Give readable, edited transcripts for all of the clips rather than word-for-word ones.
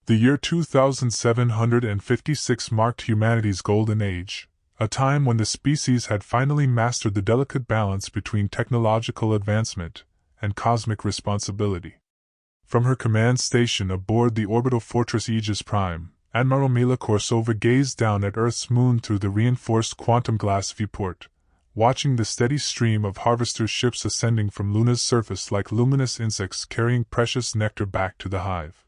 The year 2756 marked humanity's golden age, a time when the species had finally mastered the delicate balance between technological advancement and cosmic responsibility. From her command station aboard the orbital fortress Aegis Prime, Admiral Mila Korsova gazed down at Earth's moon through the reinforced quantum glass viewport, watching the steady stream of harvester ships ascending from Luna's surface like luminous insects carrying precious nectar back to the hive.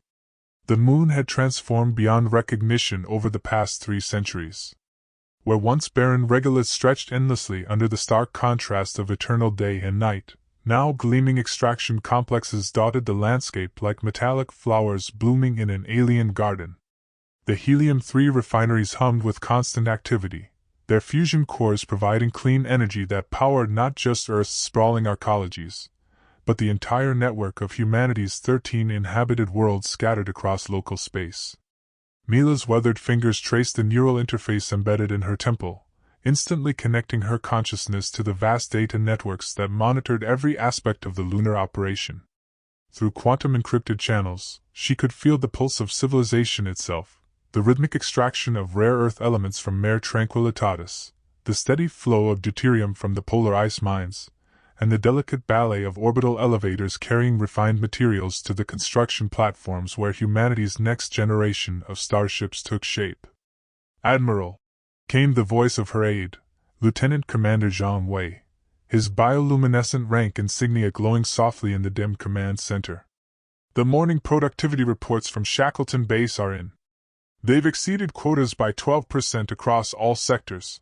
The moon had transformed beyond recognition over the past 3 centuries. Where once barren regoliths stretched endlessly under the stark contrast of eternal day and night, now gleaming extraction complexes dotted the landscape like metallic flowers blooming in an alien garden. The helium-3 refineries hummed with constant activity, their fusion cores providing clean energy that powered not just Earth's sprawling arcologies, but the entire network of humanity's 13 inhabited worlds scattered across local space. Mila's weathered fingers traced the neural interface embedded in her temple, instantly connecting her consciousness to the vast data networks that monitored every aspect of the lunar operation. Through quantum-encrypted channels, she could feel the pulse of civilization itself, the rhythmic extraction of rare earth elements from Mare Tranquillitatis, the steady flow of deuterium from the polar ice mines, and the delicate ballet of orbital elevators carrying refined materials to the construction platforms where humanity's next generation of starships took shape. "Admiral," came the voice of her aide, Lieutenant Commander Zhang Wei, his bioluminescent rank insignia glowing softly in the dim command center. "The morning productivity reports from Shackleton Base are in. They've exceeded quotas by 12% across all sectors."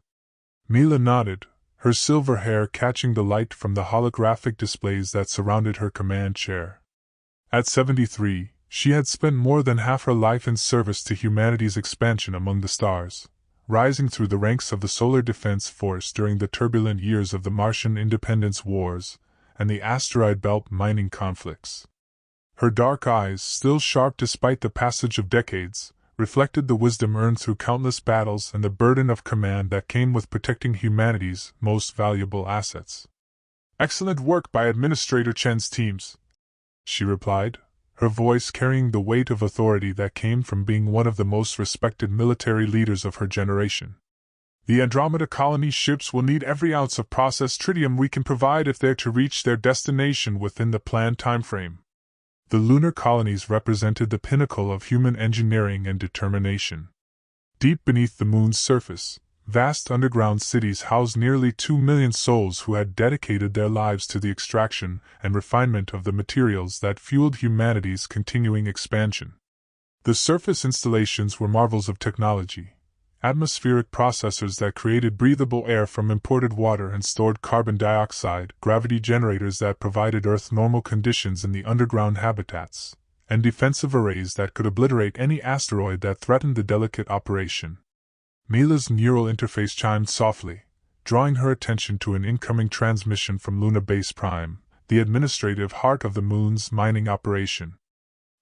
Mila nodded, her silver hair catching the light from the holographic displays that surrounded her command chair. At 73, she had spent more than half her life in service to humanity's expansion among the stars, rising through the ranks of the Solar Defense Force during the turbulent years of the Martian Independence Wars and the asteroid belt mining conflicts. Her dark eyes, still sharp despite the passage of decades, reflected the wisdom earned through countless battles and the burden of command that came with protecting humanity's most valuable assets. "Excellent work by Administrator Chen's teams," she replied, her voice carrying the weight of authority that came from being one of the most respected military leaders of her generation. "The Andromeda colony ships will need every ounce of processed tritium we can provide if they're to reach their destination within the planned timeframe." The lunar colonies represented the pinnacle of human engineering and determination. Deep beneath the moon's surface, vast underground cities housed nearly 2 million souls who had dedicated their lives to the extraction and refinement of the materials that fueled humanity's continuing expansion. The surface installations were marvels of technology, atmospheric processors that created breathable air from imported water and stored carbon dioxide, gravity generators that provided Earth normal conditions in the underground habitats, and defensive arrays that could obliterate any asteroid that threatened the delicate operation. Mila's neural interface chimed softly, drawing her attention to an incoming transmission from Luna Base Prime, the administrative heart of the moon's mining operation.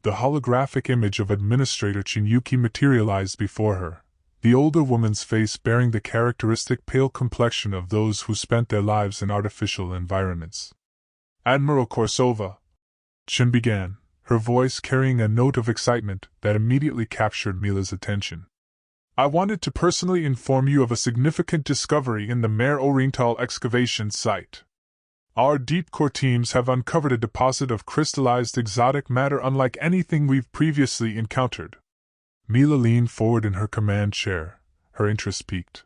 The holographic image of Administrator Chinyuki materialized before her, the older woman's face bearing the characteristic pale complexion of those who spent their lives in artificial environments. "Admiral Korsova," Chin began, her voice carrying a note of excitement that immediately captured Mila's attention. "I wanted to personally inform you of a significant discovery in the Mare Oriental excavation site. Our deep core teams have uncovered a deposit of crystallized exotic matter unlike anything we've previously encountered." Mila leaned forward in her command chair, her interest piqued.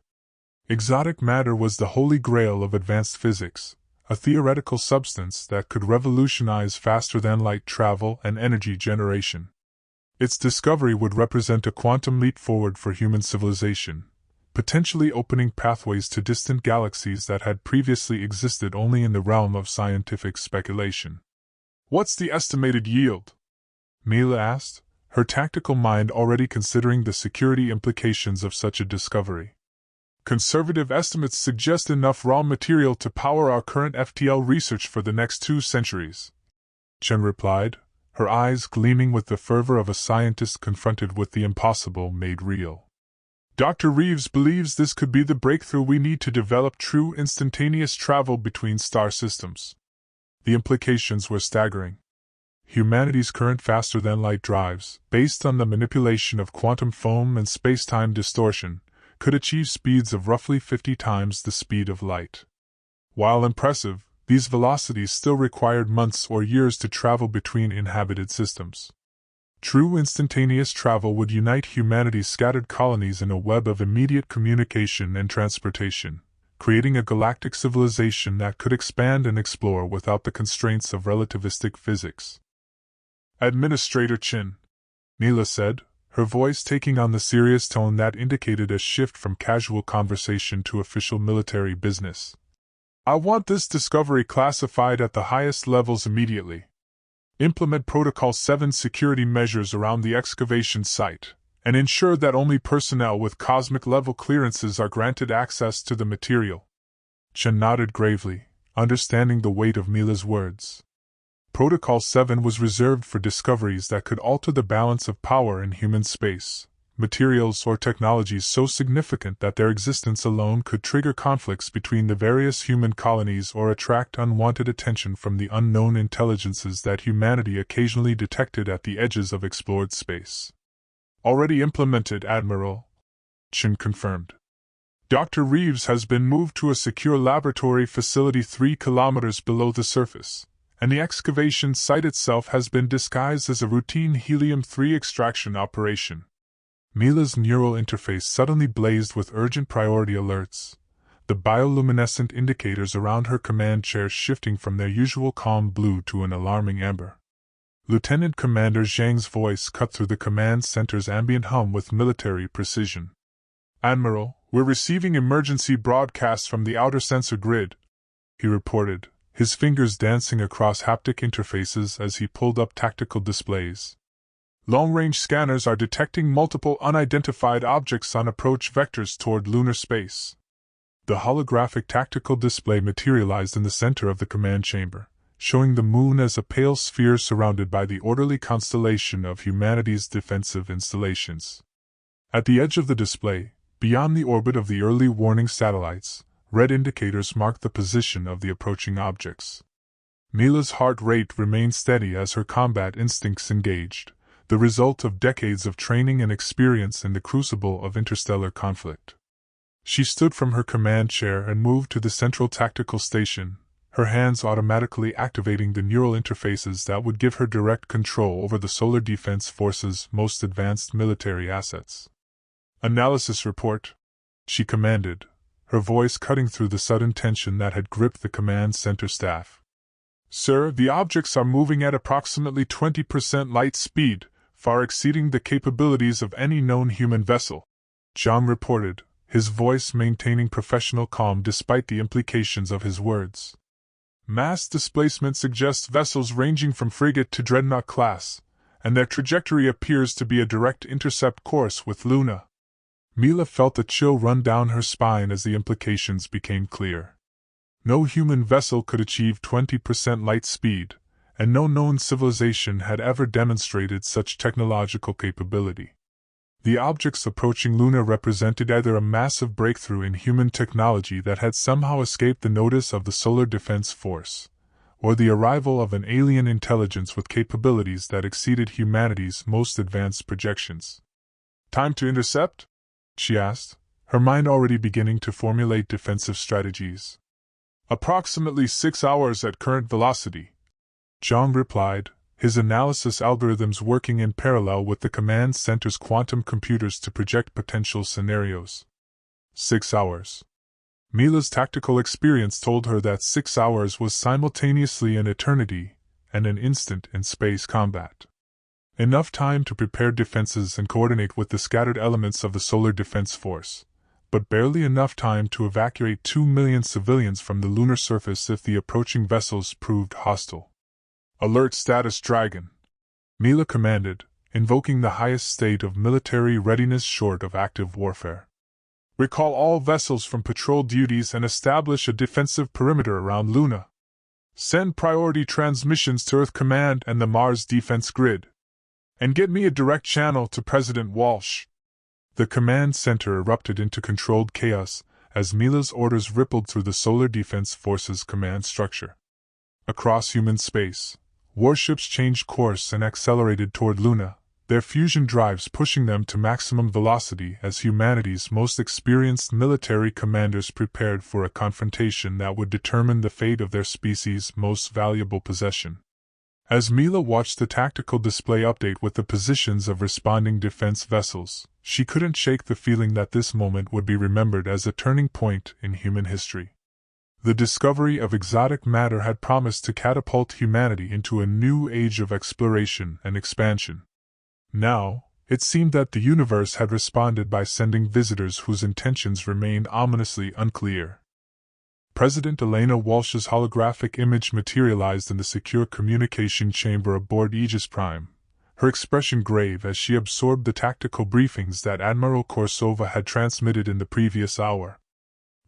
Exotic matter was the holy grail of advanced physics, a theoretical substance that could revolutionize faster-than-light travel and energy generation. Its discovery would represent a quantum leap forward for human civilization, potentially opening pathways to distant galaxies that had previously existed only in the realm of scientific speculation. "What's the estimated yield?" Mila asked, her tactical mind already considering the security implications of such a discovery. "Conservative estimates suggest enough raw material to power our current FTL research for the next 2 centuries, Chen replied, her eyes gleaming with the fervor of a scientist confronted with the impossible made real. "Dr. Reeves believes this could be the breakthrough we need to develop true instantaneous travel between star systems." The implications were staggering. humanity's current faster-than-light drives, based on the manipulation of quantum foam and space-time distortion, could achieve speeds of roughly 50 times the speed of light. While impressive, these velocities still required months or years to travel between inhabited systems. True instantaneous travel would unite humanity's scattered colonies in a web of immediate communication and transportation, creating a galactic civilization that could expand and explore without the constraints of relativistic physics. Administrator Chin, Mila said, her voice taking on the serious tone that indicated a shift from casual conversation to official military business. I want this discovery classified at the highest levels immediately. Implement Protocol 7 security measures around the excavation site, and ensure that only personnel with cosmic-level clearances are granted access to the material. Chen nodded gravely, understanding the weight of Mila's words. Protocol 7 was reserved for discoveries that could alter the balance of power in human space, materials or technologies so significant that their existence alone could trigger conflicts between the various human colonies or attract unwanted attention from the unknown intelligences that humanity occasionally detected at the edges of explored space. Already implemented, Admiral, Chen confirmed. Dr. Reeves has been moved to a secure laboratory facility 3 kilometers below the surface, and the excavation site itself has been disguised as a routine helium-3 extraction operation. Mila's neural interface suddenly blazed with urgent priority alerts, the bioluminescent indicators around her command chair shifting from their usual calm blue to an alarming amber. Lieutenant Commander Zhang's voice cut through the command center's ambient hum with military precision. Admiral, we're receiving emergency broadcasts from the outer sensor grid, he reported, his fingers dancing across haptic interfaces as he pulled up tactical displays. Long-range scanners are detecting multiple unidentified objects on approach vectors toward lunar space. The holographic tactical display materialized in the center of the command chamber, showing the moon as a pale sphere surrounded by the orderly constellation of humanity's defensive installations. At the edge of the display, beyond the orbit of the early warning satellites, red indicators marked the position of the approaching objects. Mila's heart rate remained steady as her combat instincts engaged, the result of decades of training and experience in the crucible of interstellar conflict. She stood from her command chair and moved to the central tactical station, her hands automatically activating the neural interfaces that would give her direct control over the Solar Defense Force's most advanced military assets. Analysis report, she commanded, her voice cutting through the sudden tension that had gripped the command center staff. Sir, the objects are moving at approximately 20% light speed, far exceeding the capabilities of any known human vessel, Zhang reported, his voice maintaining professional calm despite the implications of his words. Mass displacement suggests vessels ranging from frigate to dreadnought class, and their trajectory appears to be a direct intercept course with Luna. Mila felt a chill run down her spine as the implications became clear. No human vessel could achieve 20% light speed, and no known civilization had ever demonstrated such technological capability. The objects approaching Luna represented either a massive breakthrough in human technology that had somehow escaped the notice of the Solar Defense Force, or the arrival of an alien intelligence with capabilities that exceeded humanity's most advanced projections. Time to intercept? She asked, her mind already beginning to formulate defensive strategies. Approximately 6 hours at current velocity, Zhang replied, his analysis algorithms working in parallel with the command center's quantum computers to project potential scenarios. 6 hours. Mila's tactical experience told her that 6 hours was simultaneously an eternity and an instant in space combat. Enough time to prepare defenses and coordinate with the scattered elements of the Solar Defense Force, but barely enough time to evacuate 2 million civilians from the lunar surface if the approaching vessels proved hostile. Alert status Dragon, Mila commanded, invoking the highest state of military readiness short of active warfare. Recall all vessels from patrol duties and establish a defensive perimeter around Luna. Send priority transmissions to Earth Command and the Mars Defense Grid. And get me a direct channel to President Walsh. The command center erupted into controlled chaos as Mila's orders rippled through the Solar Defense Force's command structure. Across human space, Warships changed course and accelerated toward Luna, their fusion drives pushing them to maximum velocity as humanity's most experienced military commanders prepared for a confrontation that would determine the fate of their species' most valuable possession. As Mila watched the tactical display update with the positions of responding defense vessels, she couldn't shake the feeling that this moment would be remembered as a turning point in human history. The discovery of exotic matter had promised to catapult humanity into a new age of exploration and expansion. Now, it seemed that the universe had responded by sending visitors whose intentions remained ominously unclear. President Elena Walsh's holographic image materialized in the secure communication chamber aboard Aegis Prime, her expression grave as she absorbed the tactical briefings that Admiral Korsova had transmitted in the previous hour.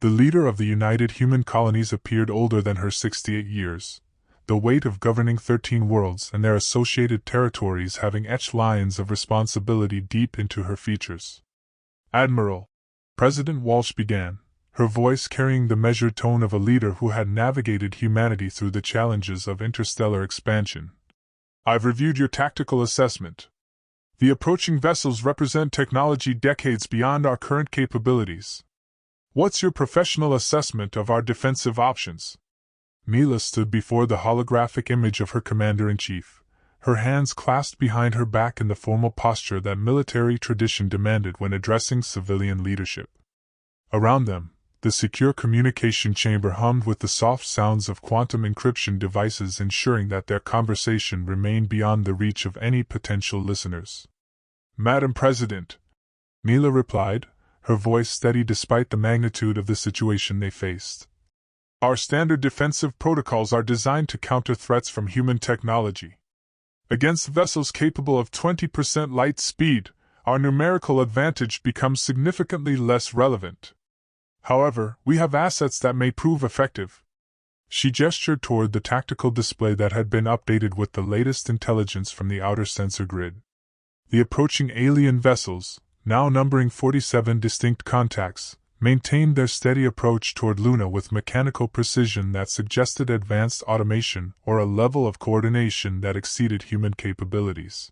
The leader of the United Human Colonies appeared older than her 68 years, the weight of governing 13 worlds and their associated territories having etched lines of responsibility deep into her features. "Admiral," President Walsh began, her voice carrying the measured tone of a leader who had navigated humanity through the challenges of interstellar expansion. "I've reviewed your tactical assessment. The approaching vessels represent technology decades beyond our current capabilities. What's your professional assessment of our defensive options?" Mila stood before the holographic image of her commander-in-chief, her hands clasped behind her back in the formal posture that military tradition demanded when addressing civilian leadership. Around them, the secure communication chamber hummed with the soft sounds of quantum encryption devices ensuring that their conversation remained beyond the reach of any potential listeners. "Madam President," Mila replied, her voice steady despite the magnitude of the situation they faced. "Our standard defensive protocols are designed to counter threats from human technology. Against vessels capable of 20% light speed, our numerical advantage becomes significantly less relevant. However, we have assets that may prove effective." She gestured toward the tactical display that had been updated with the latest intelligence from the outer sensor grid. The approaching alien vessels, now numbering 47 distinct contacts, maintained their steady approach toward Luna with mechanical precision that suggested advanced automation or a level of coordination that exceeded human capabilities.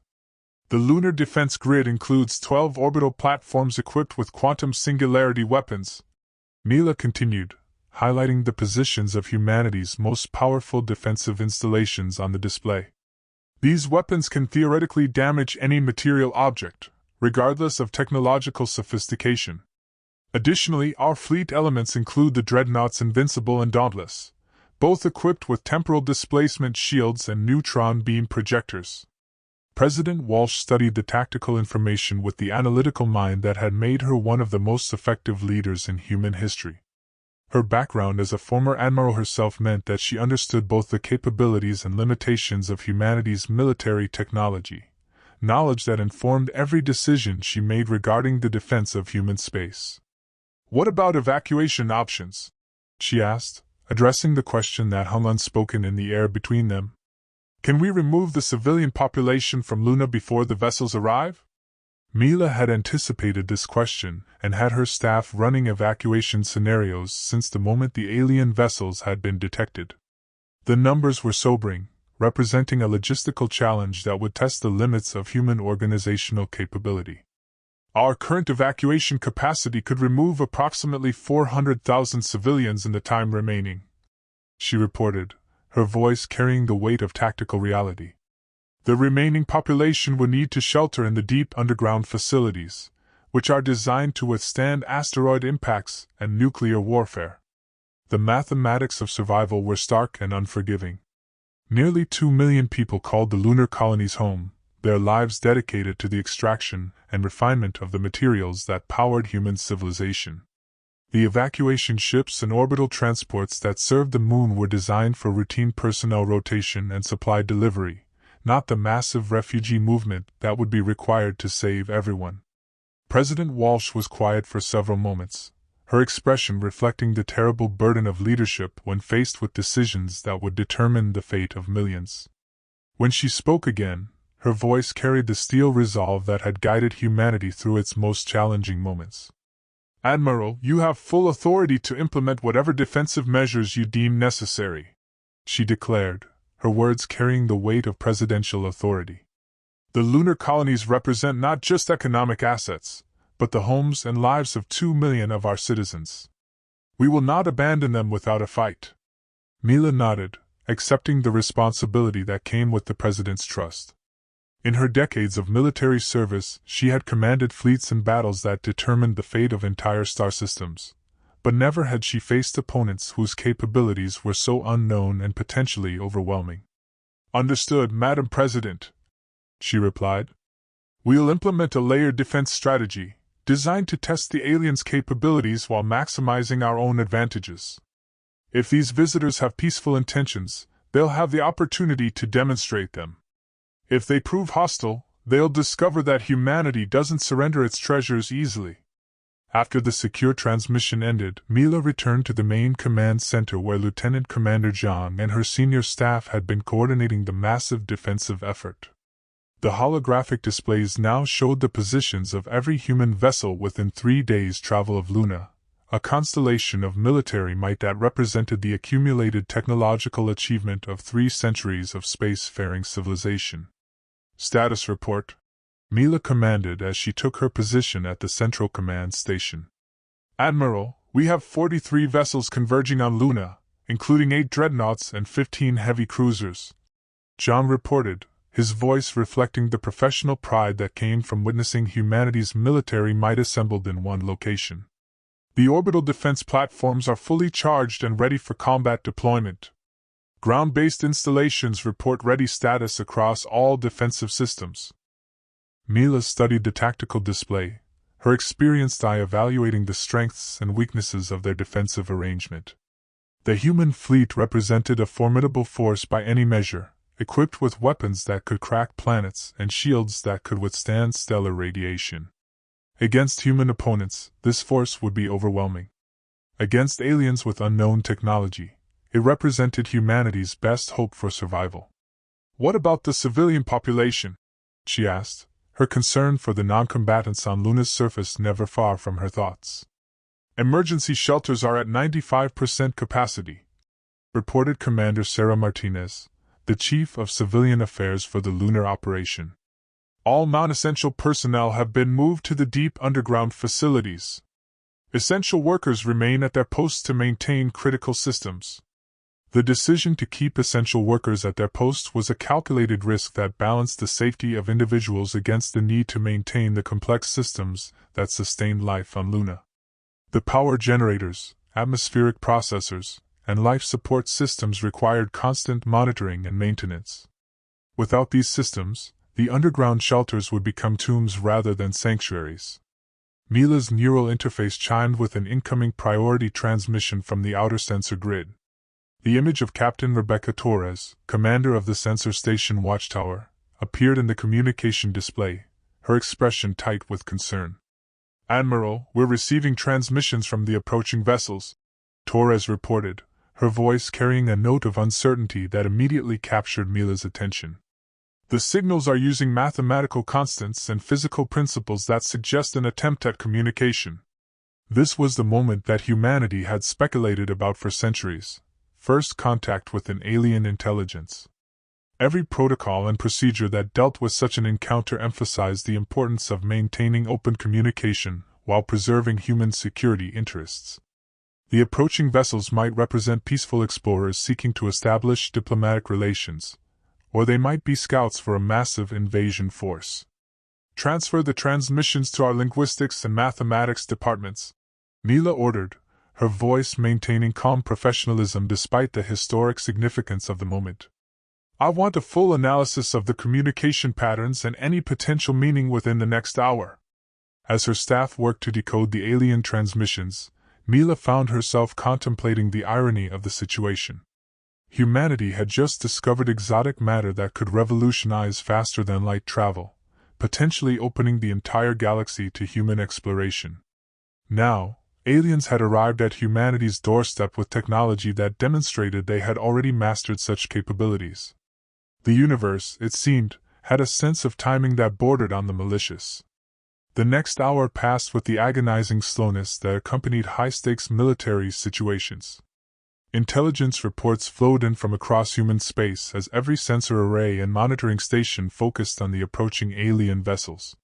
"The lunar defense grid includes 12 orbital platforms equipped with quantum singularity weapons," Mila continued, highlighting the positions of humanity's most powerful defensive installations on the display. "These weapons can theoretically damage any material object, regardless of technological sophistication. Additionally, our fleet elements include the dreadnoughts Invincible and Dauntless, both equipped with temporal displacement shields and neutron beam projectors." President Walsh studied the tactical information with the analytical mind that had made her one of the most effective leaders in human history. Her background as a former admiral herself meant that she understood both the capabilities and limitations of humanity's military technology, knowledge that informed every decision she made regarding the defense of human space. "What about evacuation options?" she asked, addressing the question that hung unspoken in the air between them. "Can we remove the civilian population from Luna before the vessels arrive?" Mila had anticipated this question and had her staff running evacuation scenarios since the moment the alien vessels had been detected. The numbers were sobering, representing a logistical challenge that would test the limits of human organizational capability. "Our current evacuation capacity could remove approximately 400,000 civilians in the time remaining," she reported, her voice carrying the weight of tactical reality. "The remaining population would need to shelter in the deep underground facilities, which are designed to withstand asteroid impacts and nuclear warfare." The mathematics of survival were stark and unforgiving. Nearly 2 million people called the lunar colonies home, their lives dedicated to the extraction and refinement of the materials that powered human civilization. The evacuation ships and orbital transports that served the moon were designed for routine personnel rotation and supply delivery, not the massive refugee movement that would be required to save everyone. President Walsh was quiet for several moments, her expression reflecting the terrible burden of leadership when faced with decisions that would determine the fate of millions. When she spoke again, her voice carried the steel resolve that had guided humanity through its most challenging moments. "Admiral, you have full authority to implement whatever defensive measures you deem necessary," she declared, her words carrying the weight of presidential authority. The lunar colonies represent not just economic assets, but the homes and lives of 2 million of our citizens. We will not abandon them without a fight. Mila nodded, accepting the responsibility that came with the president's trust. In her decades of military service, she had commanded fleets in battles that determined the fate of entire star systems, but never had she faced opponents whose capabilities were so unknown and potentially overwhelming. "Understood, Madam President," she replied. "We'll implement a layered defense strategy, designed to test the aliens' capabilities while maximizing our own advantages. If these visitors have peaceful intentions, they'll have the opportunity to demonstrate them. If they prove hostile, they'll discover that humanity doesn't surrender its treasures easily." After the secure transmission ended, Mila returned to the main command center where Lieutenant Commander Zhang and her senior staff had been coordinating the massive defensive effort. The holographic displays now showed the positions of every human vessel within 3 days' travel of Luna, a constellation of military might that represented the accumulated technological achievement of 3 centuries of spacefaring civilization. "Status report," Mila commanded as she took her position at the Central Command Station. "Admiral, we have 43 vessels converging on Luna, including 8 dreadnoughts and 15 heavy cruisers," John reported, his voice reflecting the professional pride that came from witnessing humanity's military might assembled in one location. "The orbital defense platforms are fully charged and ready for combat deployment. Ground-based installations report ready status across all defensive systems." Mila studied the tactical display, her experienced eye evaluating the strengths and weaknesses of their defensive arrangement. The human fleet represented a formidable force by any measure, equipped with weapons that could crack planets and shields that could withstand stellar radiation. Against human opponents, this force would be overwhelming. Against aliens with unknown technology, it represented humanity's best hope for survival. "What about the civilian population?" she asked, her concern for the non-combatants on Luna's surface never far from her thoughts. "Emergency shelters are at 95% capacity," reported Commander Sarah Martinez, the Chief of Civilian Affairs for the lunar operation. "All non-essential personnel have been moved to the deep underground facilities. Essential workers remain at their posts to maintain critical systems." The decision to keep essential workers at their posts was a calculated risk that balanced the safety of individuals against the need to maintain the complex systems that sustained life on Luna. The power generators, atmospheric processors, and life support systems required constant monitoring and maintenance. Without these systems, the underground shelters would become tombs rather than sanctuaries. Mila's neural interface chimed with an incoming priority transmission from the outer sensor grid. The image of Captain Rebecca Torres, commander of the sensor station watchtower, appeared in the communication display, her expression tight with concern. "Admiral, we're receiving transmissions from the approaching vessels," Torres reported, her voice carrying a note of uncertainty that immediately captured Mila's attention. "The signals are using mathematical constants and physical principles that suggest an attempt at communication." This was the moment that humanity had speculated about for centuries: first contact with an alien intelligence. Every protocol and procedure that dealt with such an encounter emphasized the importance of maintaining open communication while preserving human security interests. The approaching vessels might represent peaceful explorers seeking to establish diplomatic relations, or they might be scouts for a massive invasion force. "Transfer the transmissions to our linguistics and mathematics departments," Mila ordered, her voice maintaining calm professionalism despite the historic significance of the moment. "I want a full analysis of the communication patterns and any potential meaning within the next hour." As her staff worked to decode the alien transmissions, Mila found herself contemplating the irony of the situation. Humanity had just discovered exotic matter that could revolutionize faster-than-light travel, potentially opening the entire galaxy to human exploration. Now, aliens had arrived at humanity's doorstep with technology that demonstrated they had already mastered such capabilities. The universe, it seemed, had a sense of timing that bordered on the malicious. The next hour passed with the agonizing slowness that accompanied high-stakes military situations. Intelligence reports flowed in from across human space as every sensor array and monitoring station focused on the approaching alien vessels.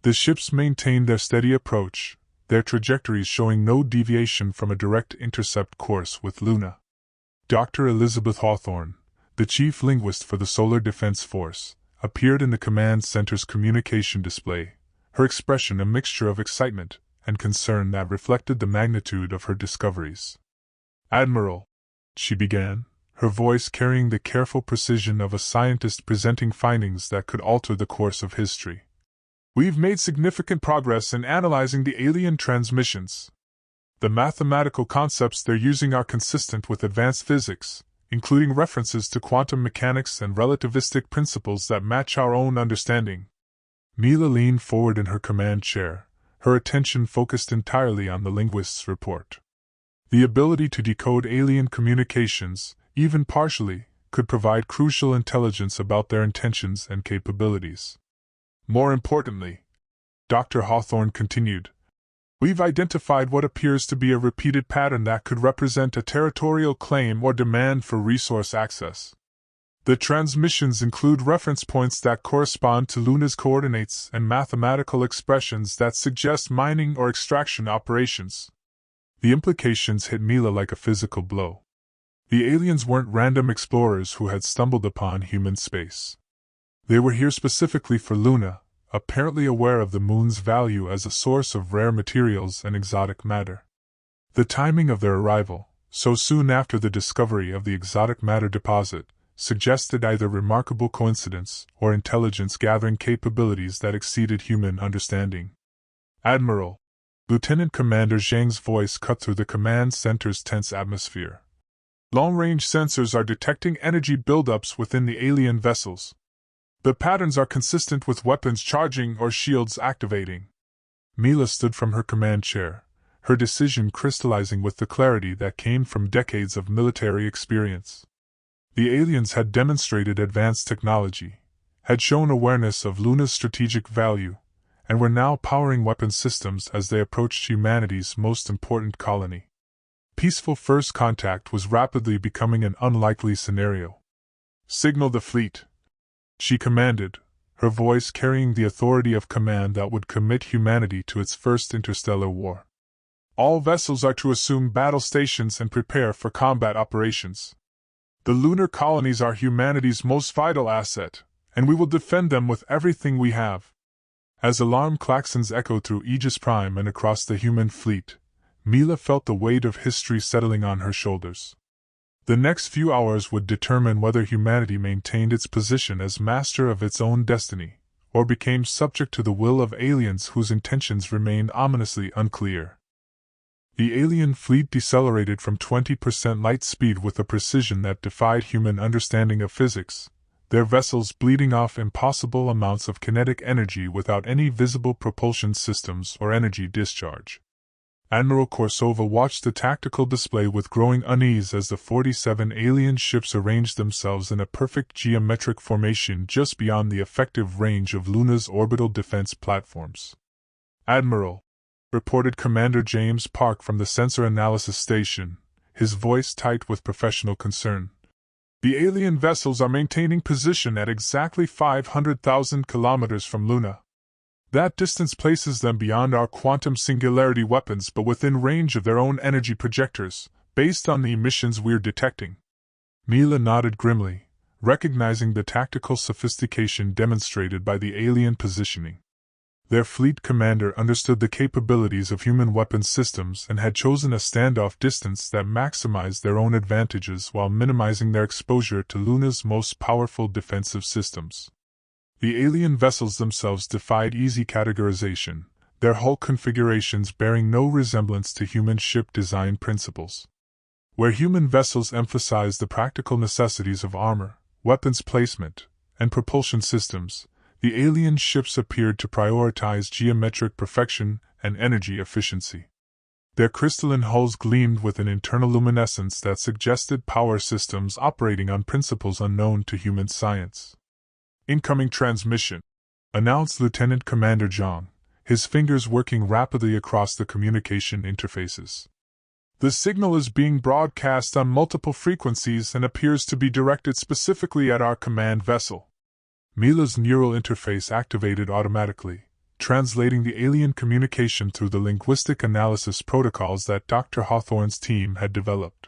The ships maintained their steady approach, their trajectories showing no deviation from a direct intercept course with Luna. Dr. Elizabeth Hawthorne, the chief linguist for the Solar Defense Force, appeared in the command center's communication display, her expression a mixture of excitement and concern that reflected the magnitude of her discoveries. "Admiral," she began, her voice carrying the careful precision of a scientist presenting findings that could alter the course of history. "We've made significant progress in analyzing the alien transmissions. The mathematical concepts they're using are consistent with advanced physics, including references to quantum mechanics and relativistic principles that match our own understanding." Mila leaned forward in her command chair, her attention focused entirely on the linguist's report. The ability to decode alien communications, even partially, could provide crucial intelligence about their intentions and capabilities. "More importantly," Dr. Hawthorne continued, "we've identified what appears to be a repeated pattern that could represent a territorial claim or demand for resource access. The transmissions include reference points that correspond to Luna's coordinates and mathematical expressions that suggest mining or extraction operations." The implications hit Mila like a physical blow. The aliens weren't random explorers who had stumbled upon human space. They were here specifically for Luna, apparently aware of the moon's value as a source of rare materials and exotic matter. The timing of their arrival, so soon after the discovery of the exotic matter deposit, suggested either remarkable coincidence or intelligence-gathering capabilities that exceeded human understanding. "Admiral," Lieutenant Commander Zhang's voice cut through the command center's tense atmosphere. "Long-range sensors are detecting energy buildups within the alien vessels. The patterns are consistent with weapons charging or shields activating." Mila stood from her command chair, her decision crystallizing with the clarity that came from decades of military experience. The aliens had demonstrated advanced technology, had shown awareness of Luna's strategic value, and were now powering weapon systems as they approached humanity's most important colony. Peaceful first contact was rapidly becoming an unlikely scenario. "Signal the fleet," she commanded, her voice carrying the authority of command that would commit humanity to its first interstellar war. "All vessels are to assume battle stations and prepare for combat operations. The lunar colonies are humanity's most vital asset, and we will defend them with everything we have." As alarm klaxons echoed through Aegis Prime and across the human fleet, Mila felt the weight of history settling on her shoulders. The next few hours would determine whether humanity maintained its position as master of its own destiny, or became subject to the will of aliens whose intentions remained ominously unclear. The alien fleet decelerated from 20% light speed with a precision that defied human understanding of physics, their vessels bleeding off impossible amounts of kinetic energy without any visible propulsion systems or energy discharge. Admiral Korsova watched the tactical display with growing unease as the 47 alien ships arranged themselves in a perfect geometric formation just beyond the effective range of Luna's orbital defense platforms. "Admiral," reported Commander James Park from the sensor analysis station, his voice tight with professional concern, "the alien vessels are maintaining position at exactly 500,000 kilometers from Luna. That distance places them beyond our quantum singularity weapons but within range of their own energy projectors, based on the emissions we're detecting." Mila nodded grimly, recognizing the tactical sophistication demonstrated by the alien positioning. Their fleet commander understood the capabilities of human weapons systems and had chosen a standoff distance that maximized their own advantages while minimizing their exposure to Luna's most powerful defensive systems. The alien vessels themselves defied easy categorization, their hull configurations bearing no resemblance to human ship design principles. Where human vessels emphasized the practical necessities of armor, weapons placement, and propulsion systems, the alien ships appeared to prioritize geometric perfection and energy efficiency. Their crystalline hulls gleamed with an internal luminescence that suggested power systems operating on principles unknown to human science. "Incoming transmission," announced Lieutenant Commander Zhang, his fingers working rapidly across the communication interfaces. The signal is being broadcast on multiple frequencies and appears to be directed specifically at our command vessel. Mila's neural interface activated automatically, translating the alien communication through the linguistic analysis protocols that Dr. Hawthorne's team had developed.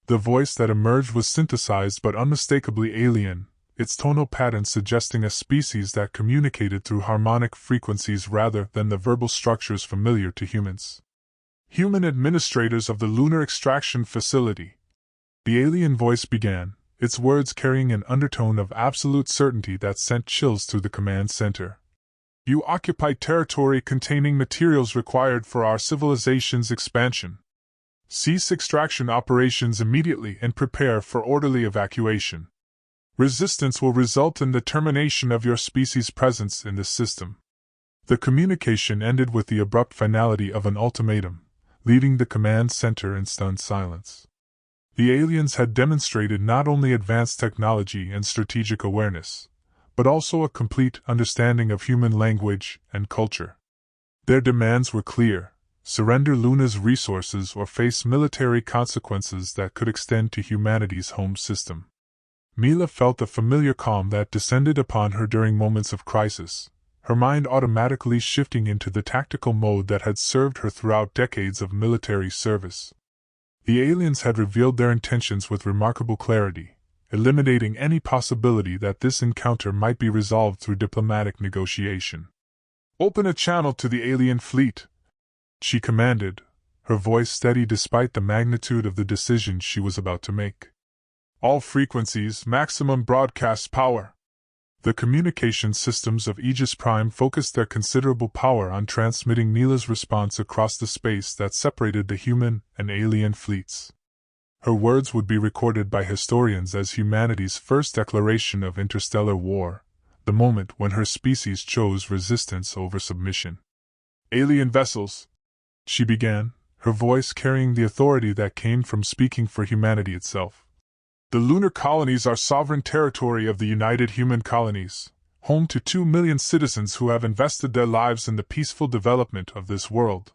The voice that emerged was synthesized but unmistakably alien, its tonal pattern suggesting a species that communicated through harmonic frequencies rather than the verbal structures familiar to humans. Human administrators of the Lunar Extraction Facility. The alien voice began, its words carrying an undertone of absolute certainty that sent chills through the command center. You occupy territory containing materials required for our civilization's expansion. Cease extraction operations immediately and prepare for orderly evacuation. Resistance will result in the termination of your species' presence in this system. The communication ended with the abrupt finality of an ultimatum, leaving the command center in stunned silence. The aliens had demonstrated not only advanced technology and strategic awareness, but also a complete understanding of human language and culture. Their demands were clear: surrender Luna's resources or face military consequences that could extend to humanity's home system. Mila felt the familiar calm that descended upon her during moments of crisis, her mind automatically shifting into the tactical mode that had served her throughout decades of military service. The aliens had revealed their intentions with remarkable clarity, eliminating any possibility that this encounter might be resolved through diplomatic negotiation. "Open a channel to the alien fleet," she commanded, her voice steady despite the magnitude of the decision she was about to make. "All frequencies, maximum broadcast power." The communication systems of Aegis Prime focused their considerable power on transmitting Mila's response across the space that separated the human and alien fleets. Her words would be recorded by historians as humanity's first declaration of interstellar war, the moment when her species chose resistance over submission. "Alien vessels," she began, her voice carrying the authority that came from speaking for humanity itself. "The lunar colonies are sovereign territory of the United Human Colonies, home to 2 million citizens who have invested their lives in the peaceful development of this world.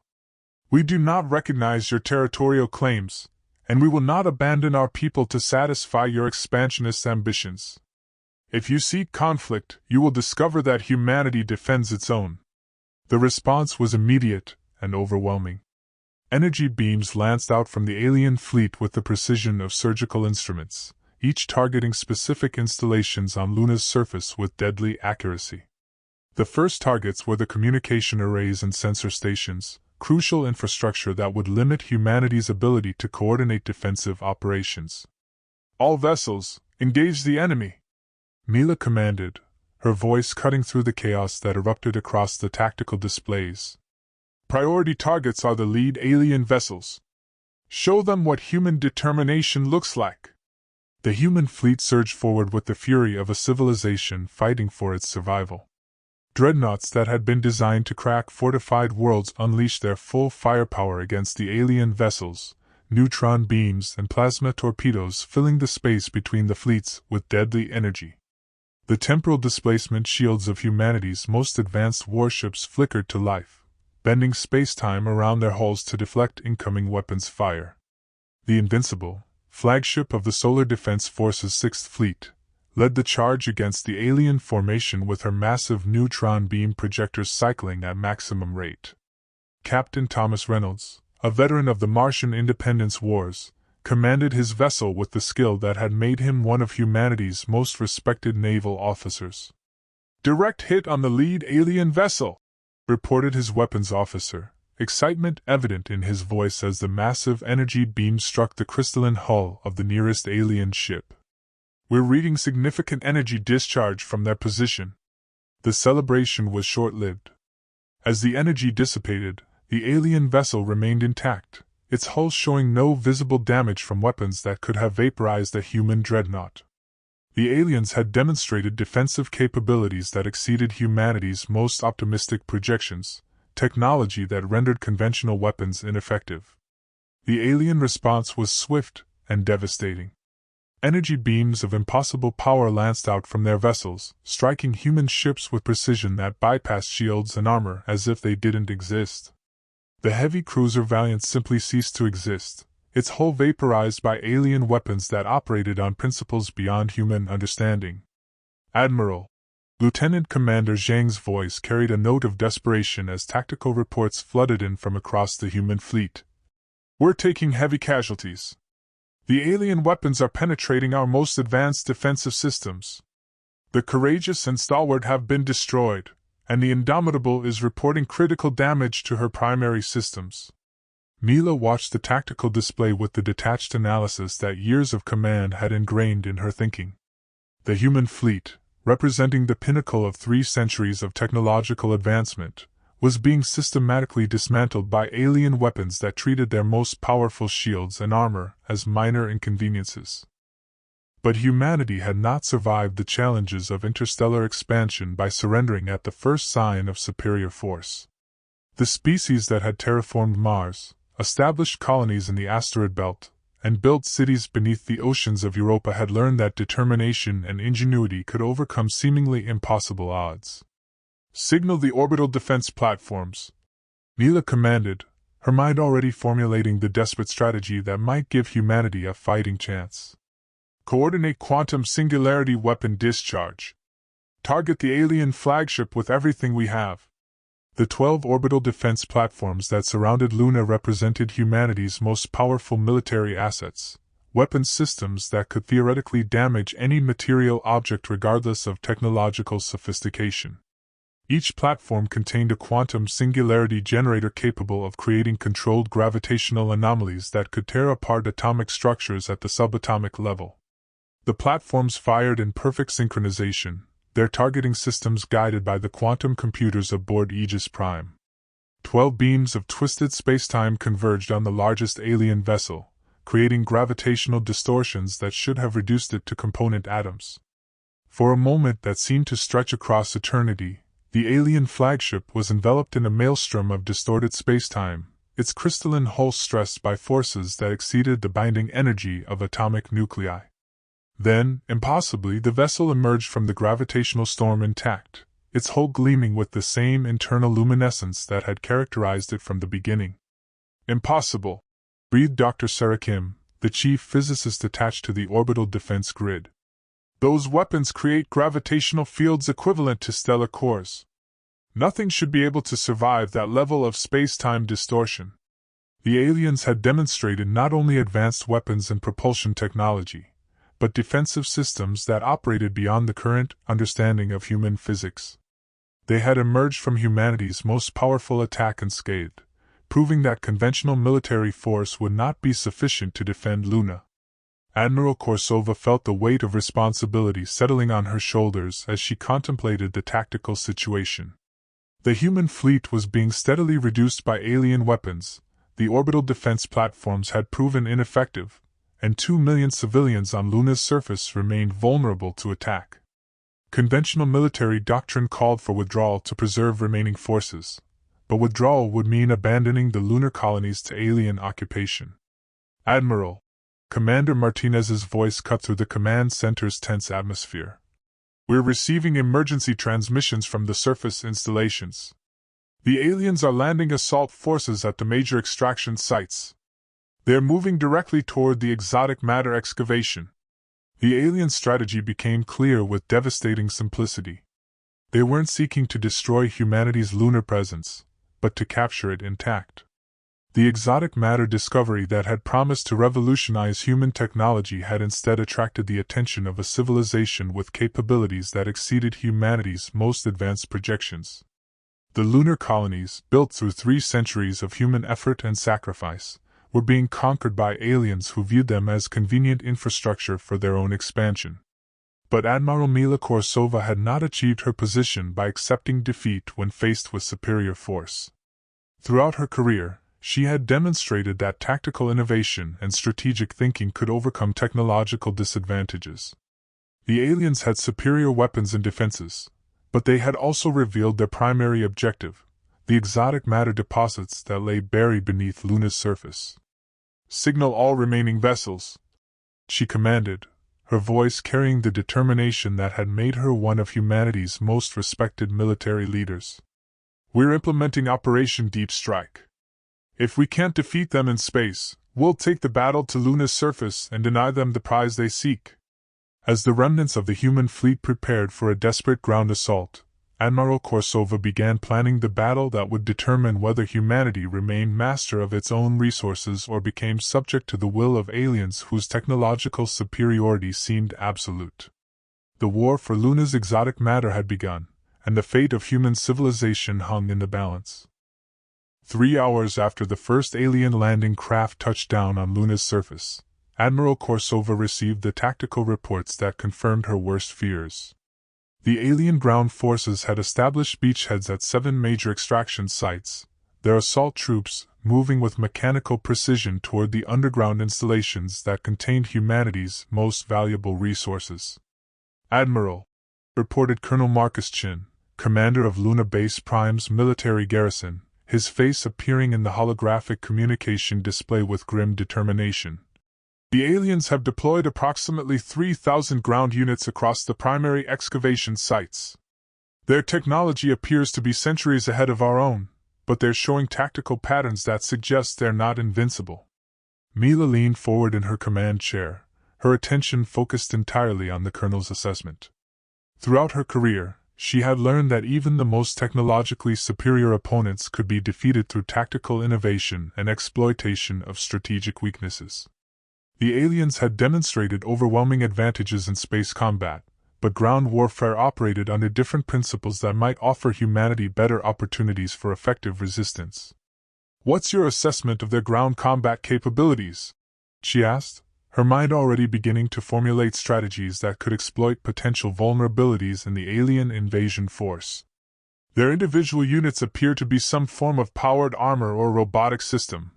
We do not recognize your territorial claims, and we will not abandon our people to satisfy your expansionist ambitions. If you seek conflict, you will discover that humanity defends its own." The response was immediate and overwhelming. Energy beams lanced out from the alien fleet with the precision of surgical instruments, each targeting specific installations on Luna's surface with deadly accuracy. The first targets were the communication arrays and sensor stations, crucial infrastructure that would limit humanity's ability to coordinate defensive operations. "All vessels, engage the enemy," Mila commanded, her voice cutting through the chaos that erupted across the tactical displays. "Priority targets are the lead alien vessels. Show them what human determination looks like." The human fleet surged forward with the fury of a civilization fighting for its survival. Dreadnoughts that had been designed to crack fortified worlds unleashed their full firepower against the alien vessels, neutron beams and plasma torpedoes filling the space between the fleets with deadly energy. The temporal displacement shields of humanity's most advanced warships flickered to life, bending space-time around their hulls to deflect incoming weapons fire. The Invincible, flagship of the Solar Defense Force's 6th Fleet, led the charge against the alien formation with her massive neutron beam projectors cycling at maximum rate. Captain Thomas Reynolds, a veteran of the Martian Independence Wars, commanded his vessel with the skill that had made him one of humanity's most respected naval officers. "Direct hit on the lead alien vessel," reported his weapons officer, excitement evident in his voice as the massive energy beam struck the crystalline hull of the nearest alien ship. "We're reading significant energy discharge from their position." The celebration was short-lived. As the energy dissipated, the alien vessel remained intact, its hull showing no visible damage from weapons that could have vaporized a human dreadnought. The aliens had demonstrated defensive capabilities that exceeded humanity's most optimistic projections, technology that rendered conventional weapons ineffective. The alien response was swift and devastating. Energy beams of impossible power lanced out from their vessels, striking human ships with precision that bypassed shields and armor as if they didn't exist. The heavy cruiser Valiant simply ceased to exist, its hull vaporized by alien weapons that operated on principles beyond human understanding. Admiral, Lieutenant Commander Zhang's voice carried a note of desperation as tactical reports flooded in from across the human fleet. We're taking heavy casualties. The alien weapons are penetrating our most advanced defensive systems. The Courageous and Stalwart have been destroyed, and the Indomitable is reporting critical damage to her primary systems. Mila watched the tactical display with the detached analysis that years of command had ingrained in her thinking. The human fleet, representing the pinnacle of 3 centuries of technological advancement, was being systematically dismantled by alien weapons that treated their most powerful shields and armor as minor inconveniences. But humanity had not survived the challenges of interstellar expansion by surrendering at the first sign of superior force. The species that had terraformed Mars, established colonies in the asteroid belt, and built cities beneath the oceans of Europa had learned that determination and ingenuity could overcome seemingly impossible odds. Signal the orbital defense platforms, Mila commanded, her mind already formulating the desperate strategy that might give humanity a fighting chance. Coordinate quantum singularity weapon discharge. Target the alien flagship with everything we have. The 12 orbital defense platforms that surrounded Luna represented humanity's most powerful military assets, weapon systems that could theoretically damage any material object regardless of technological sophistication. Each platform contained a quantum singularity generator capable of creating controlled gravitational anomalies that could tear apart atomic structures at the subatomic level. The platforms fired in perfect synchronization, their targeting systems guided by the quantum computers aboard Aegis Prime. 12 beams of twisted spacetime converged on the largest alien vessel, creating gravitational distortions that should have reduced it to component atoms. For a moment that seemed to stretch across eternity, the alien flagship was enveloped in a maelstrom of distorted spacetime, its crystalline hull stressed by forces that exceeded the binding energy of atomic nuclei. Then, impossibly, the vessel emerged from the gravitational storm intact, its hull gleaming with the same internal luminescence that had characterized it from the beginning. Impossible, breathed Dr. Sarah Kim, the chief physicist attached to the orbital defense grid. Those weapons create gravitational fields equivalent to stellar cores. Nothing should be able to survive that level of space-time distortion. The aliens had demonstrated not only advanced weapons and propulsion technology, but defensive systems that operated beyond the current understanding of human physics. They had emerged from humanity's most powerful attack unscathed, proving that conventional military force would not be sufficient to defend Luna. Admiral Korsova felt the weight of responsibility settling on her shoulders as she contemplated the tactical situation. The human fleet was being steadily reduced by alien weapons, the orbital defense platforms had proven ineffective, and 2 million civilians on Luna's surface remained vulnerable to attack. Conventional military doctrine called for withdrawal to preserve remaining forces, but withdrawal would mean abandoning the lunar colonies to alien occupation. Admiral, Commander Martinez's voice cut through the command center's tense atmosphere. We're receiving emergency transmissions from the surface installations. The aliens are landing assault forces at the major extraction sites. They're moving directly toward the exotic matter excavation. The alien strategy became clear with devastating simplicity. They weren't seeking to destroy humanity's lunar presence, but to capture it intact. The exotic matter discovery that had promised to revolutionize human technology had instead attracted the attention of a civilization with capabilities that exceeded humanity's most advanced projections. The lunar colonies, built through 3 centuries of human effort and sacrifice, were being conquered by aliens who viewed them as convenient infrastructure for their own expansion. But Admiral Mila Korsova had not achieved her position by accepting defeat when faced with superior force. Throughout her career, she had demonstrated that tactical innovation and strategic thinking could overcome technological disadvantages. The aliens had superior weapons and defenses, but they had also revealed their primary objective, the exotic matter deposits that lay buried beneath Luna's surface. Signal all remaining vessels, she commanded, her voice carrying the determination that had made her one of humanity's most respected military leaders. We're implementing Operation Deep Strike. If we can't defeat them in space, we'll take the battle to Luna's surface and deny them the prize they seek. As the remnants of the human fleet prepared for a desperate ground assault, Admiral Korsova began planning the battle that would determine whether humanity remained master of its own resources or became subject to the will of aliens whose technological superiority seemed absolute. The war for Luna's exotic matter had begun, and the fate of human civilization hung in the balance. 3 hours after the first alien landing craft touched down on Luna's surface, Admiral Korsova received the tactical reports that confirmed her worst fears. The alien ground forces had established beachheads at 7 major extraction sites, their assault troops moving with mechanical precision toward the underground installations that contained humanity's most valuable resources. "Admiral," reported Colonel Marcus Chin, commander of Luna Base Prime's military garrison, his face appearing in the holographic communication display with grim determination. "The aliens have deployed approximately 3,000 ground units across the primary excavation sites. Their technology appears to be centuries ahead of our own, but they're showing tactical patterns that suggest they're not invincible." Mila leaned forward in her command chair, her attention focused entirely on the colonel's assessment. Throughout her career, she had learned that even the most technologically superior opponents could be defeated through tactical innovation and exploitation of strategic weaknesses. The aliens had demonstrated overwhelming advantages in space combat, but ground warfare operated under different principles that might offer humanity better opportunities for effective resistance. "What's your assessment of their ground combat capabilities?" she asked, her mind already beginning to formulate strategies that could exploit potential vulnerabilities in the alien invasion force. "Their individual units appear to be some form of powered armor or robotic system,"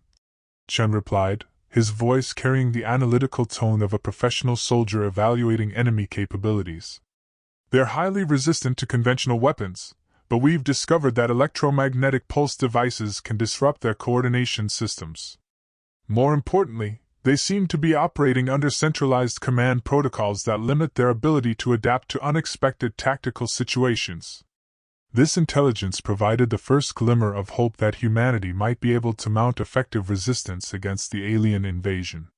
Chen replied, his voice carrying the analytical tone of a professional soldier evaluating enemy capabilities. "They're highly resistant to conventional weapons, but we've discovered that electromagnetic pulse devices can disrupt their coordination systems. More importantly, they seem to be operating under centralized command protocols that limit their ability to adapt to unexpected tactical situations." This intelligence provided the first glimmer of hope that humanity might be able to mount effective resistance against the alien invasion.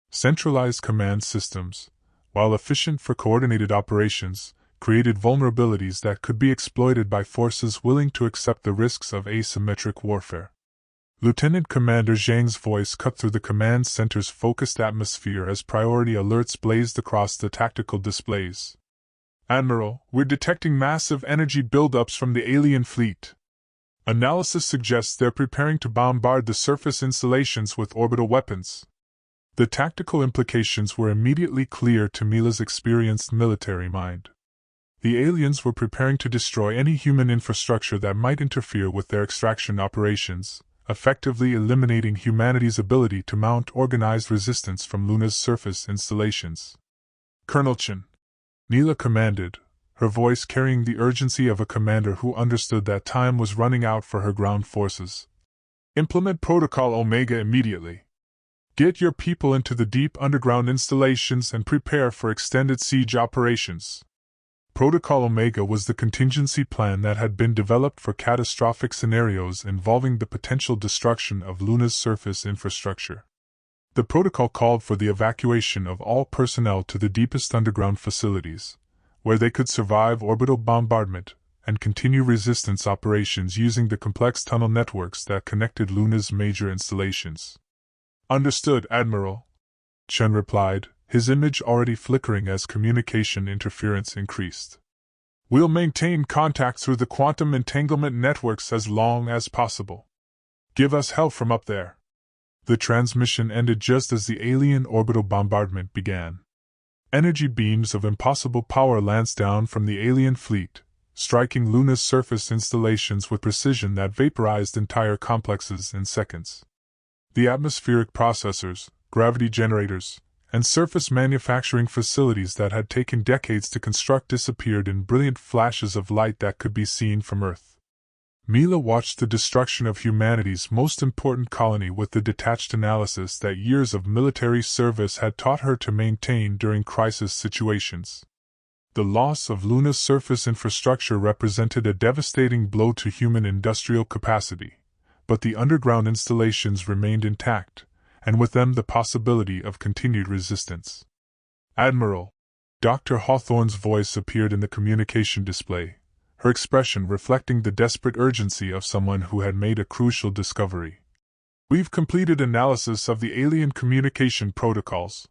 Centralized command systems, while efficient for coordinated operations, created vulnerabilities that could be exploited by forces willing to accept the risks of asymmetric warfare. Lieutenant Commander Zhang's voice cut through the command center's focused atmosphere as priority alerts blazed across the tactical displays. "Admiral, we're detecting massive energy buildups from the alien fleet. Analysis suggests they're preparing to bombard the surface installations with orbital weapons." The tactical implications were immediately clear to Mila's experienced military mind. The aliens were preparing to destroy any human infrastructure that might interfere with their extraction operations, effectively eliminating humanity's ability to mount organized resistance from Luna's surface installations. "Colonel Chen," Neela commanded, her voice carrying the urgency of a commander who understood that time was running out for her ground forces. "Implement Protocol Omega immediately. Get your people into the deep underground installations and prepare for extended siege operations." Protocol Omega was the contingency plan that had been developed for catastrophic scenarios involving the potential destruction of Luna's surface infrastructure. The protocol called for the evacuation of all personnel to the deepest underground facilities, where they could survive orbital bombardment and continue resistance operations using the complex tunnel networks that connected Luna's major installations. "Understood, Admiral," Chen replied, his image already flickering as communication interference increased. "We'll maintain contact through the quantum entanglement networks as long as possible. Give us help from up there." The transmission ended just as the alien orbital bombardment began. Energy beams of impossible power lanced down from the alien fleet, striking Luna's surface installations with precision that vaporized entire complexes in seconds. The atmospheric processors, gravity generators, and surface manufacturing facilities that had taken decades to construct disappeared in brilliant flashes of light that could be seen from Earth. Mila watched the destruction of humanity's most important colony with the detached analysis that years of military service had taught her to maintain during crisis situations. The loss of Luna's surface infrastructure represented a devastating blow to human industrial capacity, but the underground installations remained intact, and with them the possibility of continued resistance. "Admiral," Dr. Hawthorne's voice appeared in the communication display, her expression reflecting the desperate urgency of someone who had made a crucial discovery. "We've completed analysis of the alien communication protocols.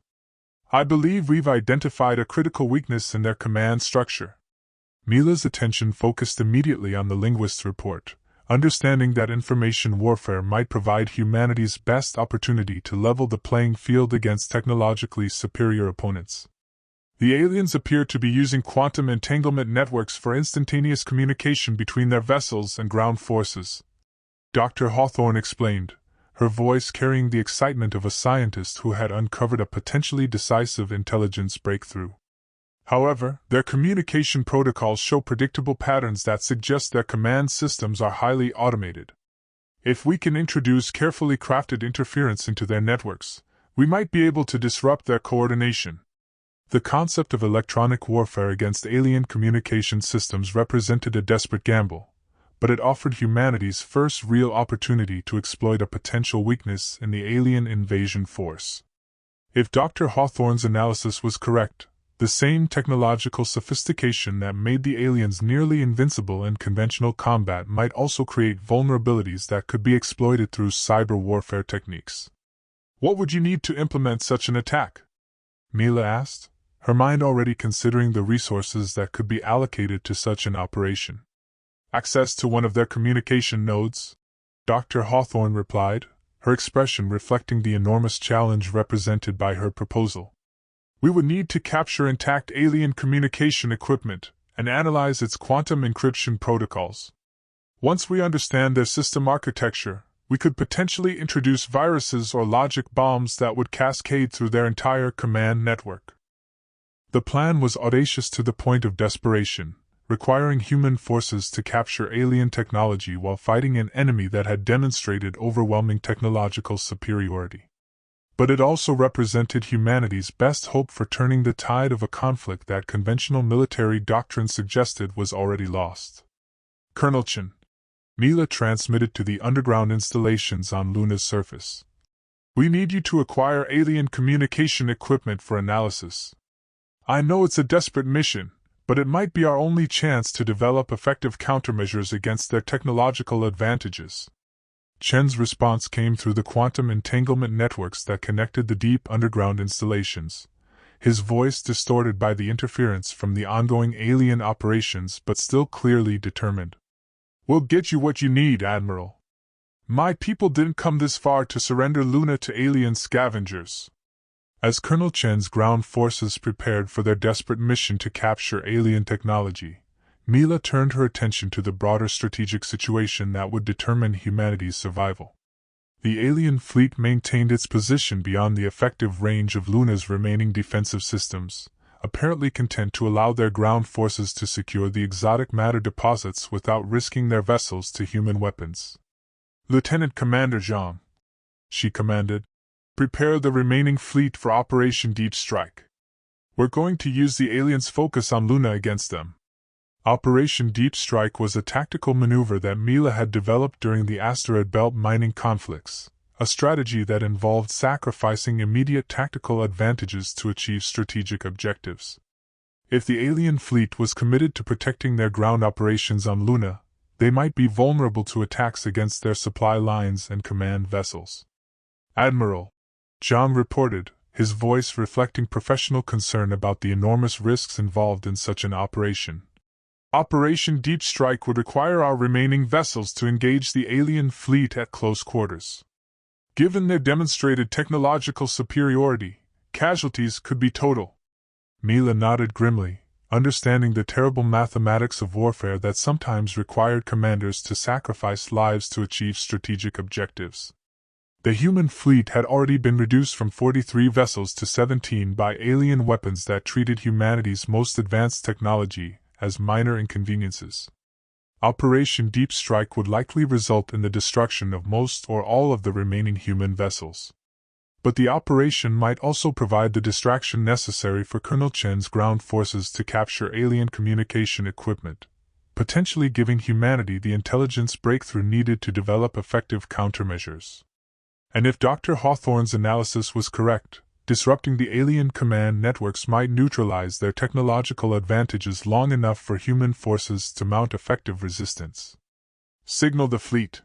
I believe we've identified a critical weakness in their command structure." Mila's attention focused immediately on the linguist's report, understanding that information warfare might provide humanity's best opportunity to level the playing field against technologically superior opponents. "The aliens appear to be using quantum entanglement networks for instantaneous communication between their vessels and ground forces," Dr. Hawthorne explained, her voice carrying the excitement of a scientist who had uncovered a potentially decisive intelligence breakthrough. "However, their communication protocols show predictable patterns that suggest their command systems are highly automated. If we can introduce carefully crafted interference into their networks, we might be able to disrupt their coordination." The concept of electronic warfare against alien communication systems represented a desperate gamble, but it offered humanity's first real opportunity to exploit a potential weakness in the alien invasion force. If Dr. Hawthorne's analysis was correct, the same technological sophistication that made the aliens nearly invincible in conventional combat might also create vulnerabilities that could be exploited through cyber warfare techniques. "What would you need to implement such an attack?" Mila asked, her mind already considering the resources that could be allocated to such an operation. "Access to one of their communication nodes," Dr. Hawthorne replied, her expression reflecting the enormous challenge represented by her proposal. "We would need to capture intact alien communication equipment and analyze its quantum encryption protocols. Once we understand their system architecture, we could potentially introduce viruses or logic bombs that would cascade through their entire command network." The plan was audacious to the point of desperation, requiring human forces to capture alien technology while fighting an enemy that had demonstrated overwhelming technological superiority. But it also represented humanity's best hope for turning the tide of a conflict that conventional military doctrine suggested was already lost. "Colonel Chen," Mila transmitted to the underground installations on Luna's surface, "we need you to acquire alien communication equipment for analysis. I know it's a desperate mission, but it might be our only chance to develop effective countermeasures against their technological advantages." Chen's response came through the quantum entanglement networks that connected the deep underground installations, his voice distorted by the interference from the ongoing alien operations but still clearly determined. "We'll get you what you need, Admiral. My people didn't come this far to surrender Luna to alien scavengers." As Colonel Chen's ground forces prepared for their desperate mission to capture alien technology, Mila turned her attention to the broader strategic situation that would determine humanity's survival. The alien fleet maintained its position beyond the effective range of Luna's remaining defensive systems, apparently content to allow their ground forces to secure the exotic matter deposits without risking their vessels to human weapons. "Lieutenant Commander Zhang," she commanded, "prepare the remaining fleet for Operation Deep Strike. We're going to use the aliens' focus on Luna against them." Operation Deep Strike was a tactical maneuver that Mila had developed during the asteroid belt mining conflicts, a strategy that involved sacrificing immediate tactical advantages to achieve strategic objectives. If the alien fleet was committed to protecting their ground operations on Luna, they might be vulnerable to attacks against their supply lines and command vessels. "Admiral," Zhang reported, his voice reflecting professional concern about the enormous risks involved in such an operation. "Operation Deep Strike would require our remaining vessels to engage the alien fleet at close quarters. Given their demonstrated technological superiority, casualties could be total." Mila nodded grimly, understanding the terrible mathematics of warfare that sometimes required commanders to sacrifice lives to achieve strategic objectives. The human fleet had already been reduced from 43 vessels to 17 by alien weapons that treated humanity's most advanced technology as minor inconveniences. Operation Deep Strike would likely result in the destruction of most or all of the remaining human vessels. But the operation might also provide the distraction necessary for Colonel Chen's ground forces to capture alien communication equipment, potentially giving humanity the intelligence breakthrough needed to develop effective countermeasures. And if Dr. Hawthorne's analysis was correct, disrupting the alien command networks might neutralize their technological advantages long enough for human forces to mount effective resistance. "Signal the fleet,"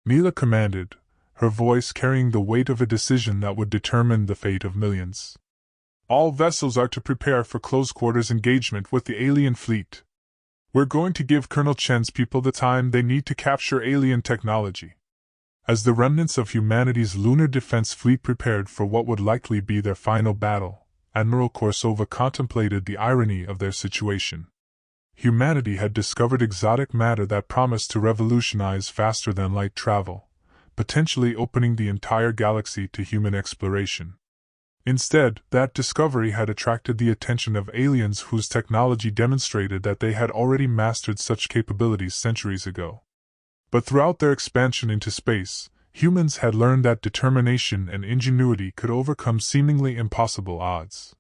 Mila commanded, her voice carrying the weight of a decision that would determine the fate of millions. "All vessels are to prepare for close-quarters engagement with the alien fleet. We're going to give Colonel Chen's people the time they need to capture alien technology." As the remnants of humanity's lunar defense fleet prepared for what would likely be their final battle, Admiral Korsova contemplated the irony of their situation. Humanity had discovered exotic matter that promised to revolutionize faster-than-light travel, potentially opening the entire galaxy to human exploration. Instead, that discovery had attracted the attention of aliens whose technology demonstrated that they had already mastered such capabilities centuries ago. But throughout their expansion into space, humans had learned that determination and ingenuity could overcome seemingly impossible odds.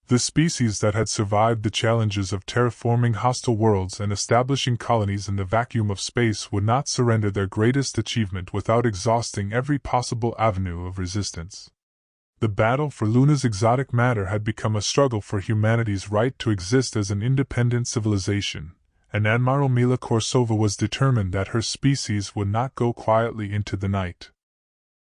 The species that had survived the challenges of terraforming hostile worlds and establishing colonies in the vacuum of space would not surrender their greatest achievement without exhausting every possible avenue of resistance. The battle for Luna's exotic matter had become a struggle for humanity's right to exist as an independent civilization, and Admiral Mila Korsova was determined that her species would not go quietly into the night.